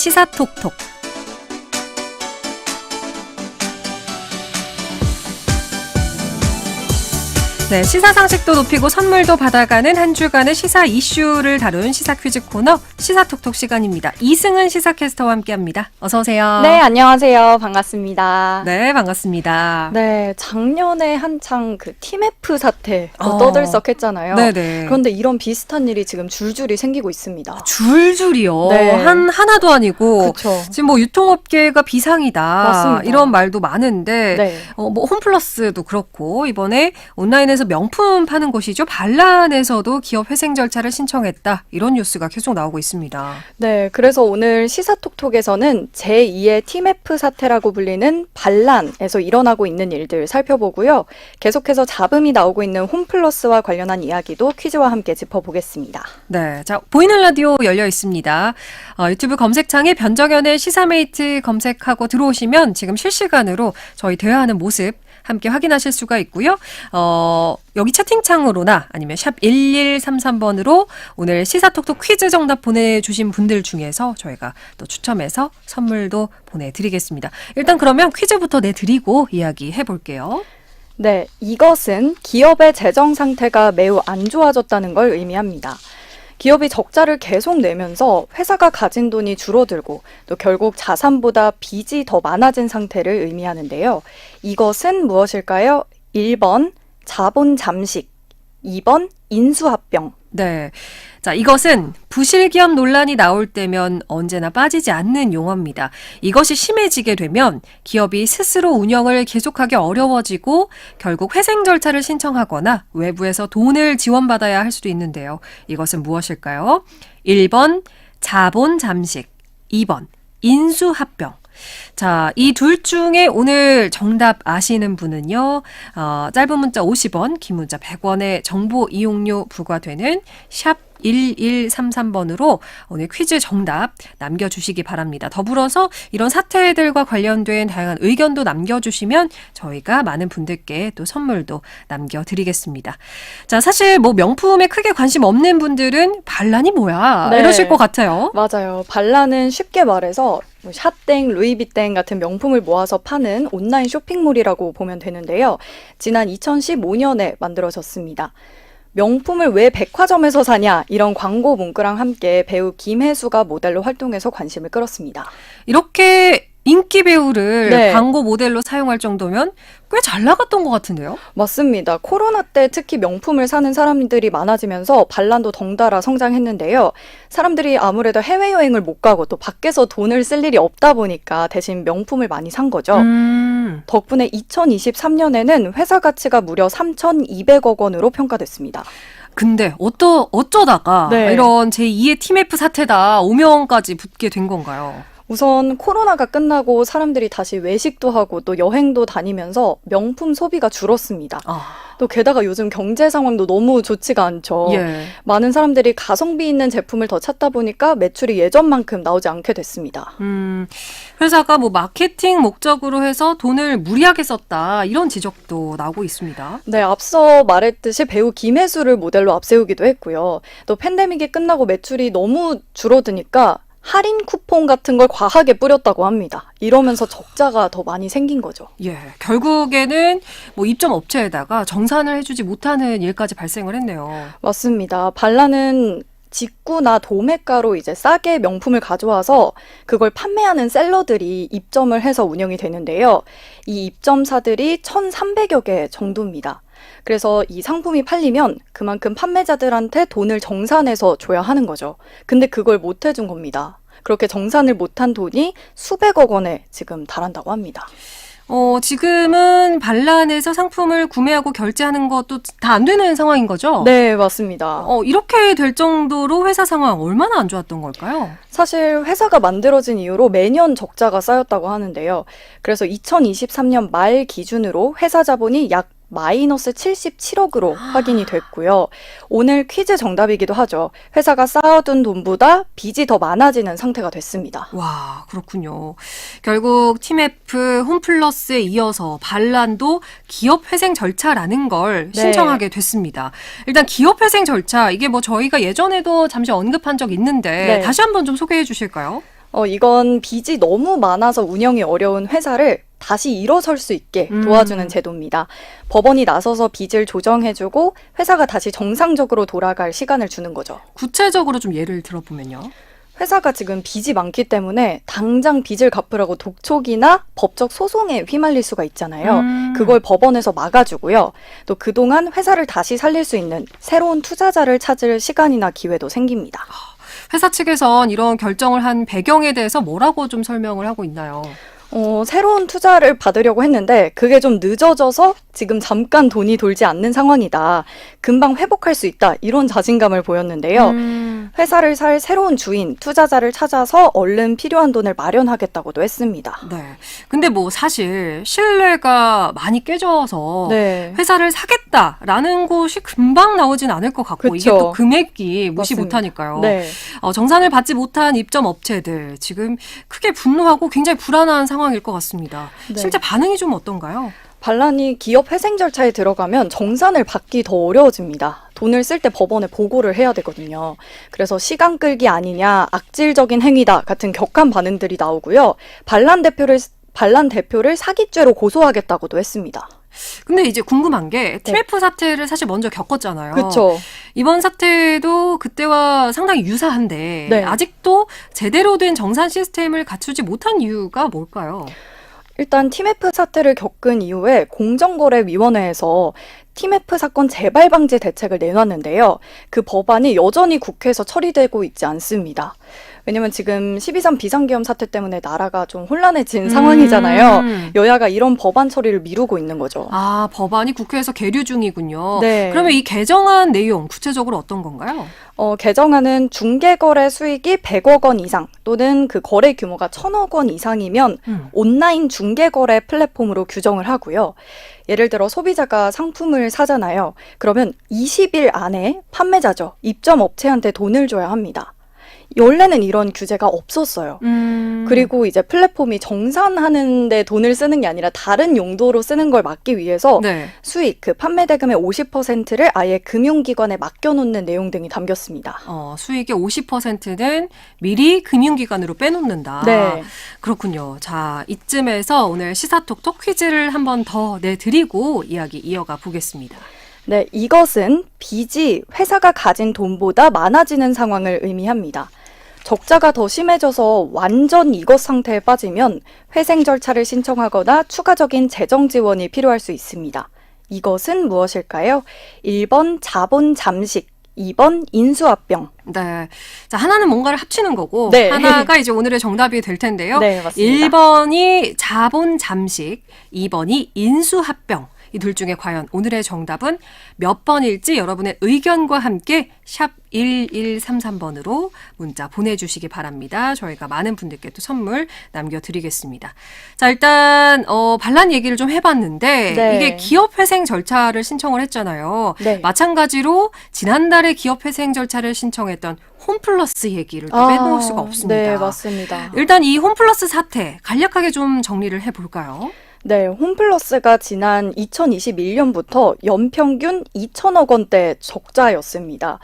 시사톡톡. 네, 시사 상식도 높이고 선물도 받아가는 한 주간의 시사 이슈를 다룬 시사 퀴즈 코너 시사톡톡 시간입니다. 이승은 시사캐스터와 함께합니다. 어서 오세요. 네, 안녕하세요. 반갑습니다. 네, 반갑습니다. 네, 작년에 한창 그 팀F 사태 떠들썩했잖아요. 네네. 그런데 이런 비슷한 일이 지금 줄줄이 생기고 있습니다. 줄줄이요. 네. 하나도 아니고 그쵸. 지금 뭐 유통업계가 비상이다. 맞습니다. 이런 말도 많은데 네. 뭐 홈플러스도 그렇고 이번에 온라인에서 명품 파는 곳이죠. 반란에서도 기업 회생 절차를 신청했다. 이런 뉴스가 계속 나오고 있습니다. 네, 그래서 오늘 시사톡톡에서는 제2의 팀F 사태라고 불리는 반란에서 일어나고 있는 일들 살펴보고요. 계속해서 잡음이 나오고 있는 홈플러스와 관련한 이야기도 퀴즈와 함께 짚어보겠습니다. 네, 자 보이는 라디오 열려 있습니다. 유튜브 검색창에 변정현의 시사메이트 검색하고 들어오시면 지금 실시간으로 저희 대화하는 모습 함께 확인하실 수가 있고요. 여기 채팅창으로나 아니면 샵 1133번으로 오늘 시사톡톡 퀴즈 정답 보내주신 분들 중에서 저희가 또 추첨해서 선물도 보내드리겠습니다. 일단 그러면 퀴즈부터 내드리고 이야기해볼게요. 네, 이것은 기업의 재정 상태가 매우 안 좋아졌다는 걸 의미합니다. 기업이 적자를 계속 내면서 회사가 가진 돈이 줄어들고 또 결국 자산보다 빚이 더 많아진 상태를 의미하는데요. 이것은 무엇일까요? 1번 자본 잠식, 2번 인수합병. 네. 자, 이것은 부실기업 논란이 나올 때면 언제나 빠지지 않는 용어입니다. 이것이 심해지게 되면 기업이 스스로 운영을 계속하기 어려워지고 결국 회생 절차를 신청하거나 외부에서 돈을 지원받아야 할 수도 있는데요. 이것은 무엇일까요? 1번 자본 잠식, 2번 인수합병. 자, 이 둘 중에 오늘 정답 아시는 분은요. 짧은 문자 50원, 긴 문자 100원의 정보 이용료 부과되는 샵 1133번으로 오늘 퀴즈 정답 남겨주시기 바랍니다. 더불어서 이런 사태들과 관련된 다양한 의견도 남겨주시면 저희가 많은 분들께 또 선물도 남겨드리겠습니다. 자, 사실 뭐 명품에 크게 관심 없는 분들은 반란이 뭐야? 네. 이러실 것 같아요. 맞아요. 반란은 쉽게 말해서 샤땡, 루이비땡 같은 명품을 모아서 파는 온라인 쇼핑몰이라고 보면 되는데요. 지난 2015년에 만들어졌습니다. 명품을 왜 백화점에서 사냐 이런 광고 문구랑 함께 배우 김혜수가 모델로 활동해서 관심을 끌었습니다. 이렇게 인기 배우를 네. 광고 모델로 사용할 정도면 꽤 잘 나갔던 것 같은데요? 맞습니다. 코로나 때 특히 명품을 사는 사람들이 많아지면서 반란도 덩달아 성장했는데요. 사람들이 아무래도 해외여행을 못 가고 또 밖에서 돈을 쓸 일이 없다 보니까 대신 명품을 많이 산 거죠. 덕분에 2023년에는 회사 가치가 무려 3,200억 원으로 평가됐습니다. 근데 어쩌다가 네. 이런 제2의 팀F 사태다 오명까지 붙게 된 건가요? 우선 코로나가 끝나고 사람들이 다시 외식도 하고 또 여행도 다니면서 명품 소비가 줄었습니다. 또 게다가 요즘 경제 상황도 너무 좋지가 않죠. 예. 많은 사람들이 가성비 있는 제품을 더 찾다 보니까 매출이 예전만큼 나오지 않게 됐습니다. 회사가 뭐 마케팅 목적으로 해서 돈을 무리하게 썼다 이런 지적도 나오고 있습니다. 네, 앞서 말했듯이 배우 김혜수를 모델로 앞세우기도 했고요. 또 팬데믹이 끝나고 매출이 너무 줄어드니까 할인 쿠폰 같은 걸 과하게 뿌렸다고 합니다. 이러면서 적자가 더 많이 생긴 거죠. 예, 결국에는 뭐 입점 업체에다가 정산을 해주지 못하는 일까지 발생을 했네요. 맞습니다. 반란은 직구나 도매가로 이제 싸게 명품을 가져와서 그걸 판매하는 셀러들이 입점을 해서 운영이 되는데요. 이 입점사들이 1,300여 개 정도입니다. 그래서 이 상품이 팔리면 그만큼 판매자들한테 돈을 정산해서 줘야 하는 거죠. 근데 그걸 못 해준 겁니다. 그렇게 정산을 못한 돈이 수백억 원에 지금 달한다고 합니다. 지금은 반란에서 상품을 구매하고 결제하는 것도 다 안 되는 상황인 거죠? 네, 맞습니다. 이렇게 될 정도로 회사 상황 얼마나 안 좋았던 걸까요? 사실 회사가 만들어진 이후로 매년 적자가 쌓였다고 하는데요. 그래서 2023년 말 기준으로 회사 자본이 약 마이너스 77억으로 확인이 됐고요. 오늘 퀴즈 정답이기도 하죠. 회사가 쌓아둔 돈보다 빚이 더 많아지는 상태가 됐습니다. 와, 그렇군요. 결국 팀F, 홈플러스에 이어서 반란도 기업 회생 절차라는 걸 신청하게 됐습니다. 일단 기업 회생 절차, 이게 뭐 저희가 예전에도 잠시 언급한 적 있는데 네. 다시 한번 좀 소개해 주실까요? 이건 빚이 너무 많아서 운영이 어려운 회사를 다시 일어설 수 있게 도와주는 제도입니다. 법원이 나서서 빚을 조정해주고 회사가 다시 정상적으로 돌아갈 시간을 주는 거죠. 구체적으로 좀 예를 들어보면요. 회사가 지금 빚이 많기 때문에 당장 빚을 갚으라고 독촉이나 법적 소송에 휘말릴 수가 있잖아요. 그걸 법원에서 막아주고요. 또 그동안 회사를 다시 살릴 수 있는 새로운 투자자를 찾을 시간이나 기회도 생깁니다. 회사 측에선 이런 결정을 한 배경에 대해서 뭐라고 좀 설명을 하고 있나요? 새로운 투자를 받으려고 했는데 그게 좀 늦어져서 지금 잠깐 돈이 돌지 않는 상황이다. 금방 회복할 수 있다. 이런 자신감을 보였는데요. 회사를 살 새로운 주인, 투자자를 찾아서 얼른 필요한 돈을 마련하겠다고도 했습니다. 네. 근데 뭐 사실 신뢰가 많이 깨져서 네. 회사를 사겠다라는 곳이 금방 나오진 않을 것 같고 이게 그쵸. 또 금액이 무시 맞습니다. 못하니까요. 네. 정산을 받지 못한 입점 업체들 지금 크게 분노하고 굉장히 불안한 상황일 것 같습니다. 네. 실제 반응이 좀 어떤가요? 반란이 기업 회생 절차에 들어가면 정산을 받기 더 어려워집니다. 돈을 쓸 때 법원에 보고를 해야 되거든요. 그래서 시간 끌기 아니냐, 악질적인 행위다 같은 격한 반응들이 나오고요. 반란 대표를 사기죄로 고소하겠다고도 했습니다. 근데 이제 궁금한 게 TMF 사태를 사실 먼저 겪었잖아요. 그렇죠. 이번 사태도 그때와 상당히 유사한데 네. 아직도 제대로 된 정산 시스템을 갖추지 못한 이유가 뭘까요? 일단 TMF 사태를 겪은 이후에 공정거래위원회에서 TMF 사건 재발 방지 대책을 내놨는데요. 그 법안이 여전히 국회에서 처리되고 있지 않습니다. 왜냐면 지금 12.3 비상계엄 사태 때문에 나라가 좀 혼란해진 상황이잖아요. 여야가 이런 법안 처리를 미루고 있는 거죠. 아, 법안이 국회에서 계류 중이군요. 네. 그러면 이 개정안 내용 구체적으로 어떤 건가요? 개정안은 중개거래 수익이 100억 원 이상 또는 그 거래 규모가 1,000억 원 이상이면 온라인 중개거래 플랫폼으로 규정을 하고요. 예를 들어 소비자가 상품을 사잖아요. 그러면 20일 안에 판매자죠. 입점 업체한테 돈을 줘야 합니다. 원래는 이런 규제가 없었어요. 그리고 이제 플랫폼이 정산하는 데 돈을 쓰는 게 아니라 다른 용도로 쓰는 걸 막기 위해서 네. 수익, 그 판매 대금의 50%를 아예 금융기관에 맡겨놓는 내용 등이 담겼습니다. 수익의 50%는 미리 금융기관으로 빼놓는다. 네. 그렇군요. 자, 이쯤에서 오늘 시사톡톡 퀴즈를 한 번 더 내드리고 이야기 이어가 보겠습니다. 네, 이것은 빚이 회사가 가진 돈보다 많아지는 상황을 의미합니다. 적자가 더 심해져서 완전 이것 상태에 빠지면 회생 절차를 신청하거나 추가적인 재정 지원이 필요할 수 있습니다. 이것은 무엇일까요? 1번 자본 잠식, 2번 인수합병. 네. 자, 하나는 뭔가를 합치는 거고, 네. 하나가 이제 오늘의 정답이 될 텐데요. 네, 맞습니다. 1번이 자본 잠식, 2번이 인수합병. 이 둘 중에 과연 오늘의 정답은 몇 번일지 여러분의 의견과 함께 샵 1133번으로 문자 보내주시기 바랍니다. 저희가 많은 분들께 또 선물 남겨드리겠습니다. 자, 일단 반란 얘기를 좀 해봤는데 네. 이게 기업회생 절차를 신청을 했잖아요. 네. 마찬가지로 지난달에 기업회생 절차를 신청했던 홈플러스 얘기를 또 빼놓을 수가 없습니다. 네, 맞습니다. 일단 이 홈플러스 사태 간략하게 좀 정리를 해볼까요? 네, 홈플러스가 지난 2021년부터 연평균 2천억 원대 적자였습니다.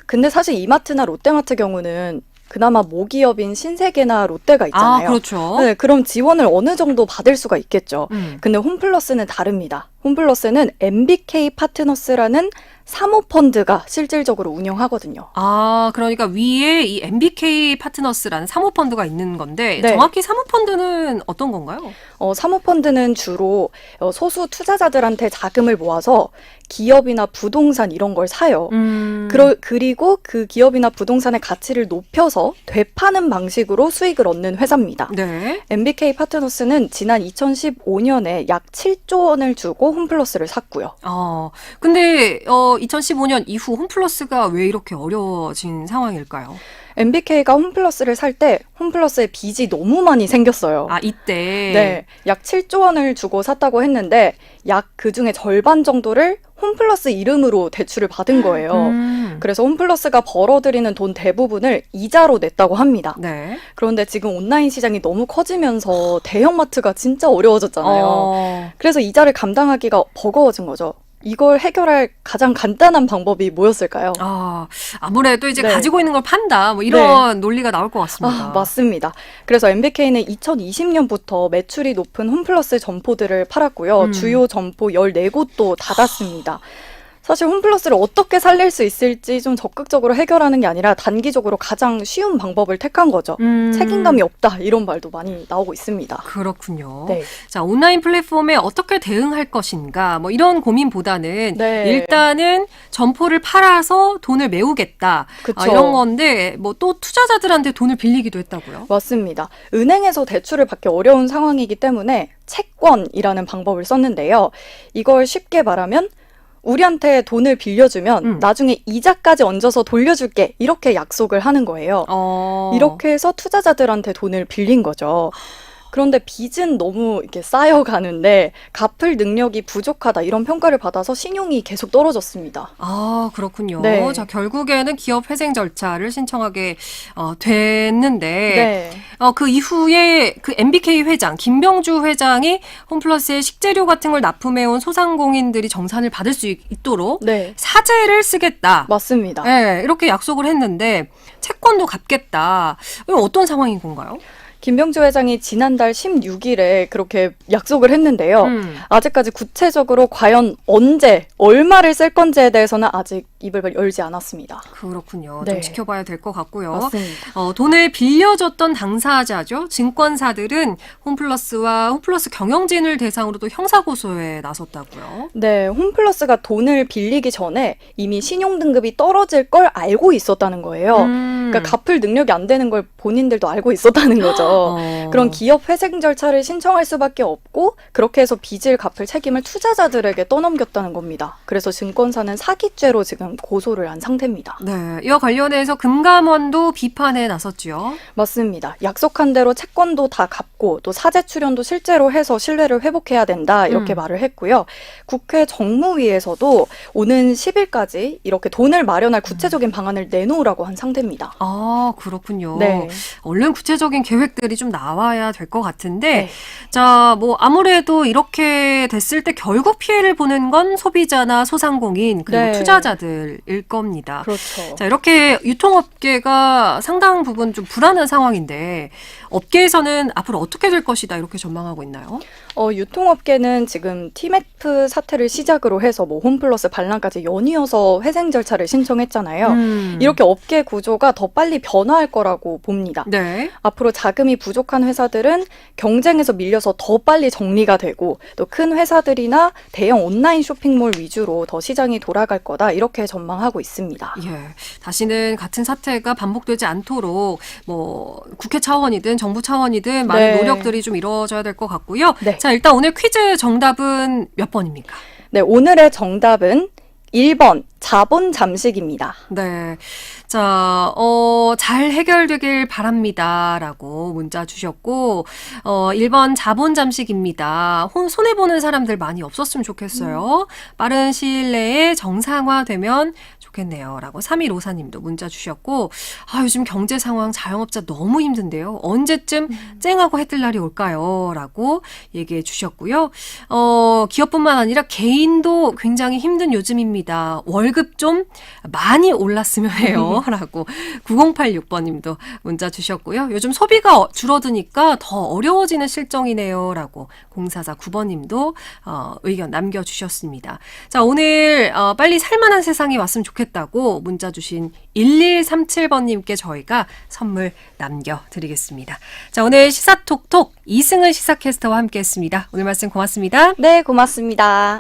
근데 사실 이마트나 롯데마트 경우는 그나마 모기업인 신세계나 롯데가 있잖아요. 아, 그렇죠. 네, 그럼 지원을 어느 정도 받을 수가 있겠죠. 음. 근데 홈플러스는 다릅니다. 홈플러스는 MBK 파트너스라는 사모펀드가 실질적으로 운영하거든요. 아, 그러니까 위에 이 MBK 파트너스라는 사모펀드가 있는 건데 네. 정확히 사모펀드는 어떤 건가요? 사모펀드는 주로 소수 투자자들한테 자금을 모아서 기업이나 부동산 이런 걸 사요. 그리고 그 기업이나 부동산의 가치를 높여서 되파는 방식으로 수익을 얻는 회사입니다. 네. MBK 파트너스는 지난 2015년에 약 7조 원을 주고 홈플러스를 샀고요. 근데 2015년 이후 홈플러스가 왜 이렇게 어려워진 상황일까요? MBK가 홈플러스를 살 때 홈플러스의 빚이 너무 많이 생겼어요. 아, 이때. 네, 약 7조 원을 주고 샀다고 했는데 약 그중에 절반 정도를 홈플러스 이름으로 대출을 받은 거예요. 그래서 홈플러스가 벌어들이는 돈 대부분을 이자로 냈다고 합니다. 네. 그런데 지금 온라인 시장이 너무 커지면서 대형마트가 진짜 어려워졌잖아요. 그래서 이자를 감당하기가 버거워진 거죠. 이걸 해결할 가장 간단한 방법이 뭐였을까요? 아무래도 이제 네. 가지고 있는 걸 판다, 뭐 이런 논리가 나올 것 같습니다. 맞습니다. 그래서 MBK는 2020년부터 매출이 높은 홈플러스 점포들을 팔았고요. 주요 점포 14곳도 닫았습니다. 사실 홈플러스를 어떻게 살릴 수 있을지 좀 적극적으로 해결하는 게 아니라 단기적으로 가장 쉬운 방법을 택한 거죠. 책임감이 없다 이런 말도 많이 나오고 있습니다. 그렇군요. 네. 자, 온라인 플랫폼에 어떻게 대응할 것인가, 뭐 이런 고민보다는 네. 일단은 점포를 팔아서 돈을 메우겠다. 그쵸. 이런 건데 뭐 또 투자자들한테 돈을 빌리기도 했다고요? 맞습니다. 은행에서 대출을 받기 어려운 상황이기 때문에 채권이라는 방법을 썼는데요. 이걸 쉽게 말하면 우리한테 돈을 빌려주면 나중에 이자까지 얹어서 돌려줄게 이렇게 약속을 하는 거예요. 이렇게 해서 투자자들한테 돈을 빌린 거죠. 그런데 빚은 너무 이렇게 쌓여가는데 갚을 능력이 부족하다 이런 평가를 받아서 신용이 계속 떨어졌습니다. 그렇군요. 네. 자, 결국에는 기업 회생 절차를 신청하게 됐는데 네. 그 이후에 그 MBK 회장, 김병주 회장이 홈플러스에 식재료 같은 걸 납품해온 소상공인들이 정산을 받을 수 있도록 네. 사재를 쓰겠다. 맞습니다. 네, 이렇게 약속을 했는데 채권도 갚겠다. 이건 어떤 상황인 건가요? 김병주 회장이 지난달 16일에 그렇게 약속을 했는데요. 아직까지 구체적으로 과연 언제, 얼마를 쓸 건지에 대해서는 아직 입을 열지 않았습니다. 그렇군요. 네. 좀 지켜봐야 될 것 같고요. 맞습니다. 돈을 빌려줬던 당사자죠. 증권사들은 홈플러스와 홈플러스 경영진을 대상으로도 형사고소에 나섰다고요. 네, 홈플러스가 돈을 빌리기 전에 이미 신용등급이 떨어질 걸 알고 있었다는 거예요. 그러니까 갚을 능력이 안 되는 걸 본인들도 알고 있었다는 거죠. 그런 기업 회생 절차를 신청할 수밖에 없고 그렇게 해서 빚을 갚을 책임을 투자자들에게 떠넘겼다는 겁니다. 그래서 증권사는 사기죄로 지금 고소를 한 상태입니다. 네, 이와 관련해서 금감원도 비판에 나섰죠. 맞습니다. 약속한 대로 채권도 다 갚고 또 사재 출연도 실제로 해서 신뢰를 회복해야 된다 이렇게 말을 했고요. 국회 정무위에서도 오는 10일까지 이렇게 돈을 마련할 구체적인 방안을 내놓으라고 한 상태입니다. 그렇군요. 네. 얼른 구체적인 계획들이 좀 나와야 될 것 같은데 네. 자, 뭐 아무래도 이렇게 됐을 때 결국 피해를 보는 건 소비자나 소상공인 그리고 네. 투자자들일 겁니다. 그렇죠. 자, 이렇게 유통업계가 상당 부분 좀 불안한 상황인데 업계에서는 앞으로 어떻게 될 것이다 이렇게 전망하고 있나요? 유통업계는 지금 TMF 사태를 시작으로 해서 뭐 홈플러스 반란까지 연이어서 회생 절차를 신청했잖아요. 이렇게 업계 구조가 더 빨리 변화할 거라고 봅니다. 네. 앞으로 자금이 부족한 회사들은 경쟁에서 밀려서 더 빨리 정리가 되고 또 큰 회사들이나 대형 온라인 쇼핑몰 위주로 더 시장이 돌아갈 거다 이렇게 전망하고 있습니다. 예. 다시는 같은 사태가 반복되지 않도록 뭐 국회 차원이든 정부 차원이든 많은 네. 노력들이 좀 이루어져야 될 것 같고요. 네. 자, 일단 오늘 퀴즈 정답은 몇 번입니까? 네, 오늘의 정답은 1번 자본 잠식입니다. 네. 자, 잘 해결되길 바랍니다라고 문자 주셨고, 1번 자본 잠식입니다. 손해보는 사람들 많이 없었으면 좋겠어요. 빠른 시일 내에 정상화되면 좋겠네요. 라고 3154님도 문자 주셨고, 요즘 경제 상황 자영업자 너무 힘든데요. 언제쯤 쨍하고 해뜰 날이 올까요? 라고 얘기해 주셨고요. 기업뿐만 아니라 개인도 굉장히 힘든 요즘입니다. 월급 좀 많이 올랐으면 해요. 라고 9086번님도 문자 주셨고요. 요즘 소비가 줄어드니까 더 어려워지는 실정이네요. 라고 0449번님도 의견 남겨주셨습니다. 자, 오늘 빨리 살만한 세상이 왔으면 좋겠다고 문자 주신 1137번님께 저희가 선물 남겨드리겠습니다. 자, 오늘 시사톡톡 이승은 시사캐스터와 함께했습니다. 오늘 말씀 고맙습니다. 네, 고맙습니다.